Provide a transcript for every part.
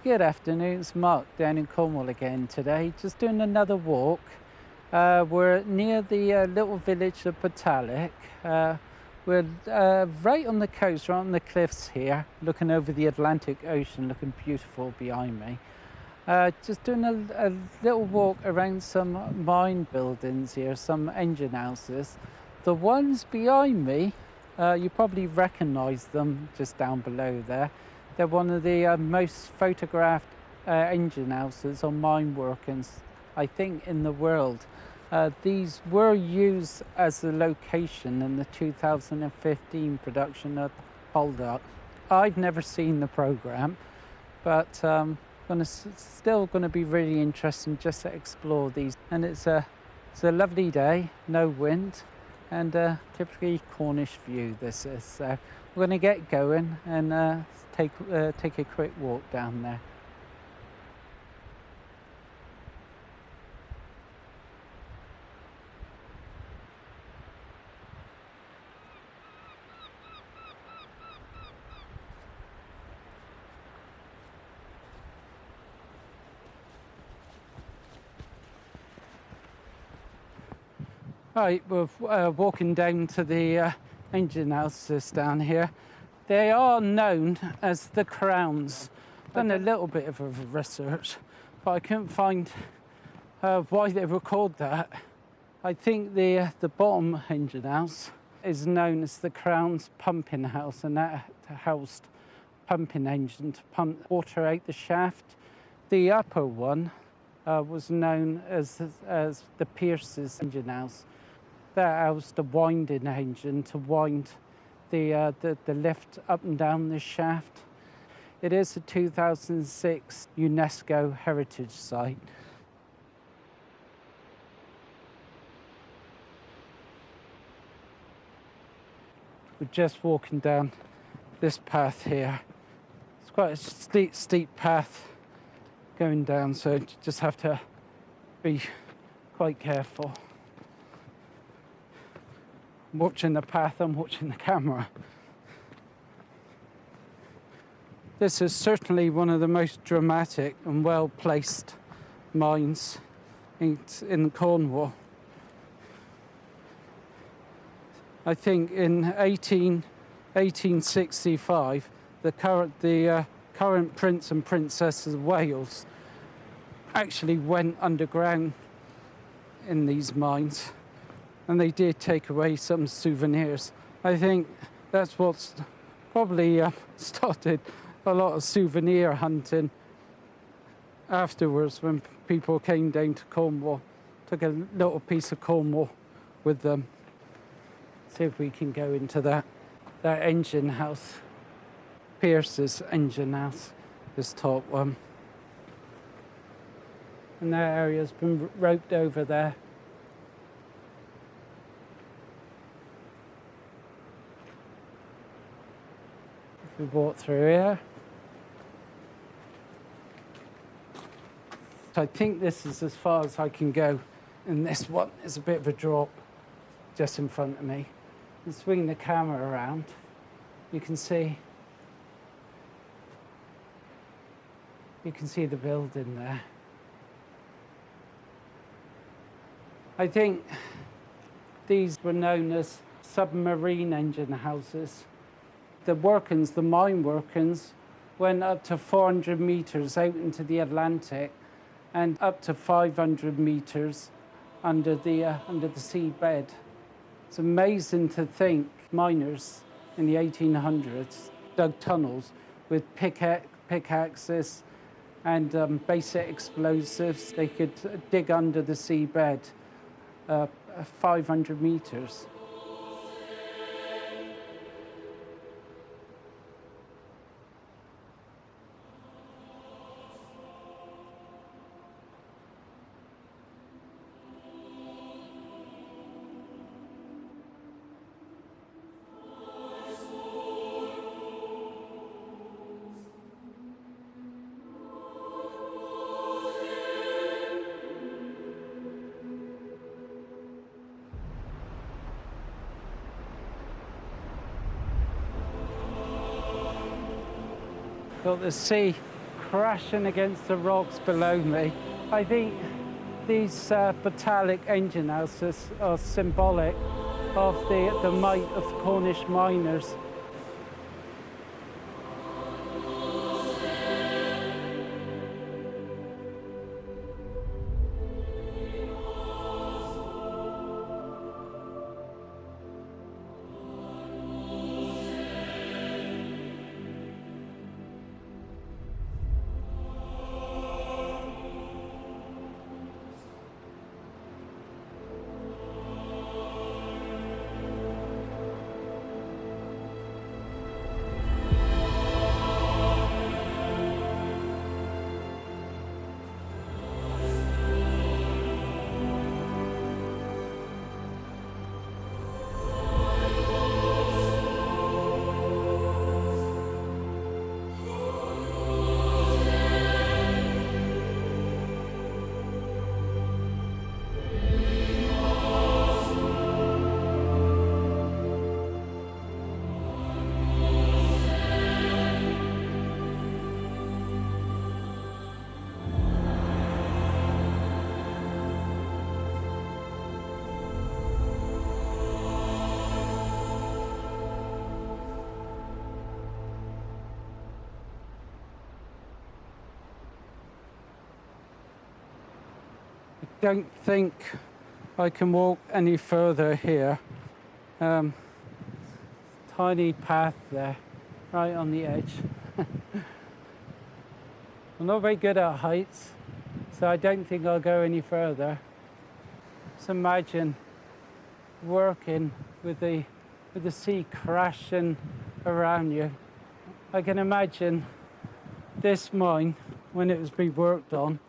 Good afternoon, it's Mark down in Cornwall again today, just doing another walk. We're near the little village of Botallack. We're right on the coast, right on the cliffs here, looking over the Atlantic Ocean, looking beautiful behind me. Just doing a little walk around some mine buildings here, some engine houses. The ones behind me, you probably recognise them just down below there. They're one of the most photographed engine houses or mine workings, I think, in the world. These were used as a location in the 2015 production of Poldark. I've never seen the programme, but still going to be really interesting just to explore these. And it's a lovely day, no wind, and a typically Cornish view this is. So we're going to get going and take a quick walk down there. Right, we're walking down to the engine houses down here. They are known as the crowns. Done a little bit of research, but I couldn't find why they were called that. I think the bottom engine house is known as the Crown's pumping house, and that housed pumping engine to pump water out the shaft. The upper one was known as the Pierce's engine house. That housed the winding engine to wind the lift up and down the shaft. It is a 2006 UNESCO Heritage Site. We're just walking down this path here. It's quite a steep path going down, so you just have to be quite careful. I'm watching the path, I'm watching the camera. This is certainly one of the most dramatic and well-placed mines in Cornwall. I think in 1865, the current Prince and Princess of Wales actually went underground in these mines, and they did take away some souvenirs. I think that's what's probably started a lot of souvenir hunting afterwards when people came down to Cornwall, took a little piece of Cornwall with them. See if we can go into that engine house. Pierce's engine house, this top one. And that area's been roped over there. If we walk through here. So I think this is as far as I can go. And this one is a bit of a drop just in front of me. And swing the camera around, you can see the building there. I think these were known as submarine engine houses. The workings, the mine workings, went up to 400 metres out into the Atlantic and up to 500 metres under the seabed. It's amazing to think miners in the 1800s dug tunnels with pickaxes and basic explosives. They could dig under the seabed 500 metres. Got the sea crashing against the rocks below me. I think these Botallack engine houses are symbolic of the might of Cornish miners. I don't think I can walk any further here. Tiny path there, right on the edge. I'm not very good at heights, so I don't think I'll go any further. Just imagine working with the sea crashing around you. I can imagine this mine when it was being worked on.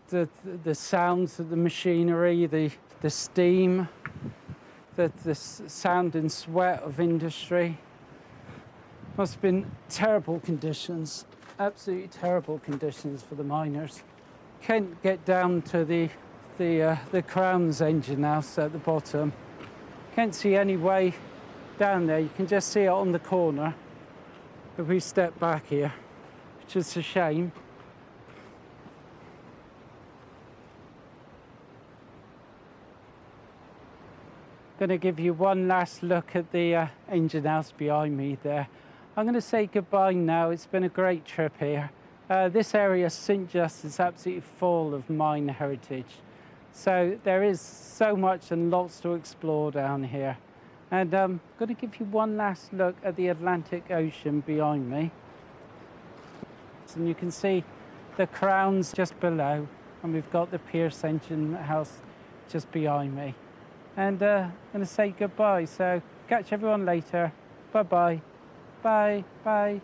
The sounds of the machinery, the steam, the sound and sweat of industry. Must have been terrible conditions, absolutely terrible conditions for the miners. Can't get down to the Crown's engine house at the bottom. Can't see any way down there. You can just see it on the corner if we step back here, which is a shame. Going to give you one last look at the engine house behind me there. I'm going to say goodbye now. It's been a great trip here. This area, St Just, is absolutely full of mine heritage. So there is so much and lots to explore down here. And I'm going to give you one last look at the Atlantic Ocean behind me. And you can see the Crown's just below, and we've got the Pierce engine house just behind me. And I'm going to say goodbye, so catch everyone later. Bye-bye. Bye, bye.